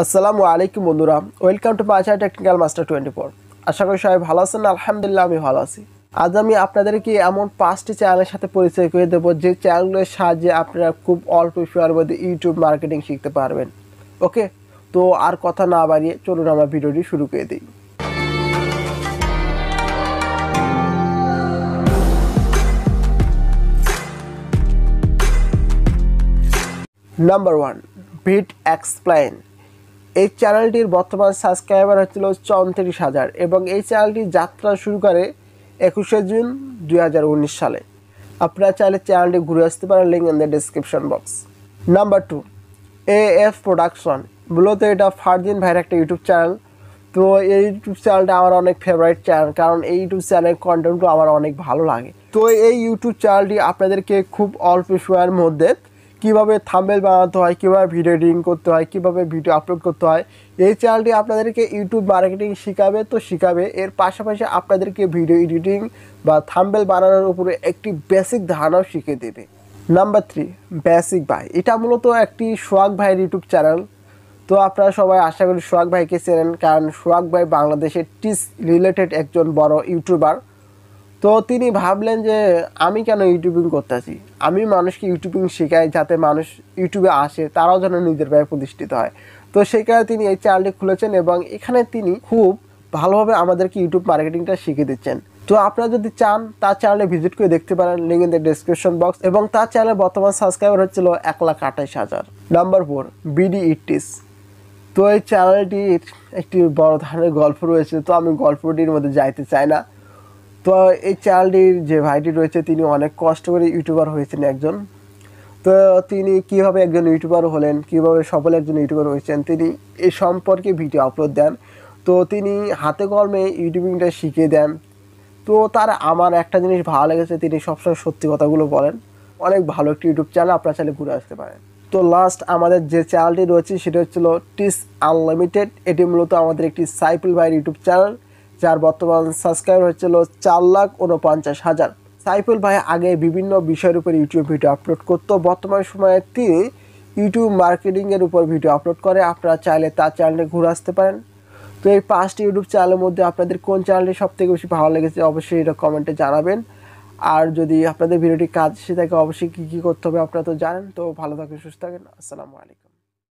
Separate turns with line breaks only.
আসসালামু আলাইকুম বন্ধুরা, welcome to my channel technical master 24। আশা করি সবাই ভালো আছেন। আলহামদুলিল্লাহ আমি ভালো আছি। আজ আমি আপনাদেরকে এমন 5টি চ্যানেলের সাথে পরিচয় করে দেবো যে চ্যানেলের সাহায্যে আপনারা খুব অল্প সময়ের মধ্যে ইউটিউব মার্কেটিং শিখতে পারবেন। ওকে, তো আর কথা না বাড়িয়ে চলুন আমরা ভিডিওটি শুরু করে দিই। নাম্বার 1, ভিট এক্সপ্লেইন। এই চ্যানেলটির বর্তমান সাবস্ক্রাইবার হচ্ছিল 34,000 এবং এই চ্যানেলটি যাত্রা শুরু করে 21শে জুন 2019 সালে। আপনারা চাইলে চ্যানেলটি ঘুরে আসতে পারেন, link in the description box. Number 2, AF production. মূলত এটা ফারদিন ভাইয়ের একটা ইউটিউব চ্যানেল। তো এই ইউটিউব চ্যানেলটা আমার অনেক ফেভারিট চ্যানেল, কারণ এই ইউটিউব চ্যানেলের কন্টেন্টগুলো আমার অনেক ভালো লাগে। তো এই ইউটিউব চ্যানেলটি আপনাদেরকে খুব অল্প সময়ের মধ্যে কীভাবে থাম্বনেল বানাতে হয়, কীভাবে ভিডিও এডিটিং করতে হয়, কীভাবে ভিডিও আপলোড করতে হয়, এই চ্যানেলটি আপনাদেরকে ইউটিউব মার্কেটিং শিখাবে। এর পাশাপাশি আপনাদেরকে ভিডিও এডিটিং বা থাম্বনেল বানানোর উপরে একটি বেসিক ধারণাও শিখিয়ে দেবে। নাম্বার 3, বেসিক ভাই। এটা মূলত একটি সোহাগ ভাইয়ের ইউটিউব চ্যানেল। তো আপনারা সবাই আশা করি সোহাগ ভাইকে চেনেন, কারণ সোহাগ ভাই বাংলাদেশের টিচ রিলেটেড একজন বড় ইউটিউবার। তো তিনি ভাবলেন যে আমি কেন ইউটিউবিং করতেছি, আমি মানুষকে ইউটিউবিং শেখাই যাতে মানুষ ইউটিউবে আসে, তারাও যেন নিজের ভাবে প্রতিষ্ঠিত হয়। তো সেই কারণে তিনি এই চ্যানেলটি খুলেছেন এবং এখানে তিনি খুব ভালোভাবে আমাদেরকে ইউটিউব মার্কেটিংটা শিখিয়ে দিচ্ছেন। তো আপনারা যদি চান তার চ্যানেলে ভিজিট করে দেখতে পারেন, link in the description box. এবং তার চ্যানেলের বর্তমান সাবস্ক্রাইবার হচ্ছিল 1,28,000। Number 4, BD ইটিস। তো এই চ্যানেলটির একটি বড় ধরনের গল্প রয়েছে, তো আমি গল্পটির মধ্যে যাইতে চাই না। তো এই চ্যানেলটির যে ভাইটি রয়েছে তিনি অনেক কষ্ট করে ইউটিউবার হয়েছেন একজন। তো তিনি কীভাবে একজন ইউটিউবার হলেন, কীভাবে সফল একজন ইউটিউবার হয়েছেন, তিনি এই সম্পর্কে ভিডিও আপলোড দেন। তো তিনি হাতে কলমে ইউটিউবিংটা শিখিয়ে দেন। তো তার আমার একটা জিনিস ভালো লেগেছে, তিনি সবসময় সত্যি কথাগুলো বলেন। অনেক ভালো একটি ইউটিউব চ্যানেল, আপনারা চাইলে ঘুরে আসতে পারেন। তো লাস্ট আমাদের যে চ্যানেলটি রয়েছে সেটা হচ্ছিল টিস আনলিমিটেড। এটি মূলত আমাদের একটি সাইফুল ভাইয়ের ইউটিউব চ্যানেল, যার বর্তমান সাবস্ক্রাইবার হচ্ছিল 4,49,000। সাইফুল ভাই আগে বিভিন্ন বিষয়ের উপর ইউটিউব ভিডিও আপলোড করতো, বর্তমান সময়ে তিনি ইউটিউব মার্কেটিংয়ের উপর ভিডিও আপলোড করে। আপনারা চাইলে তার চ্যানেলে ঘুরে আসতে পারেন। তো এই 5টি ইউটিউব চ্যানেলের মধ্যে আপনাদের কোন চ্যানেলটি সবথেকে বেশি ভালো লেগেছে অবশ্যই এটা কমেন্টে জানাবেন। আর যদি আপনাদের ভিডিওটি কাজ এসে থাকে অবশ্যই কী কী করতে হবে আপনারা তো জানেন। তো ভালো থাকেন, সুস্থ থাকেন। আসসালামু আলাইকুম।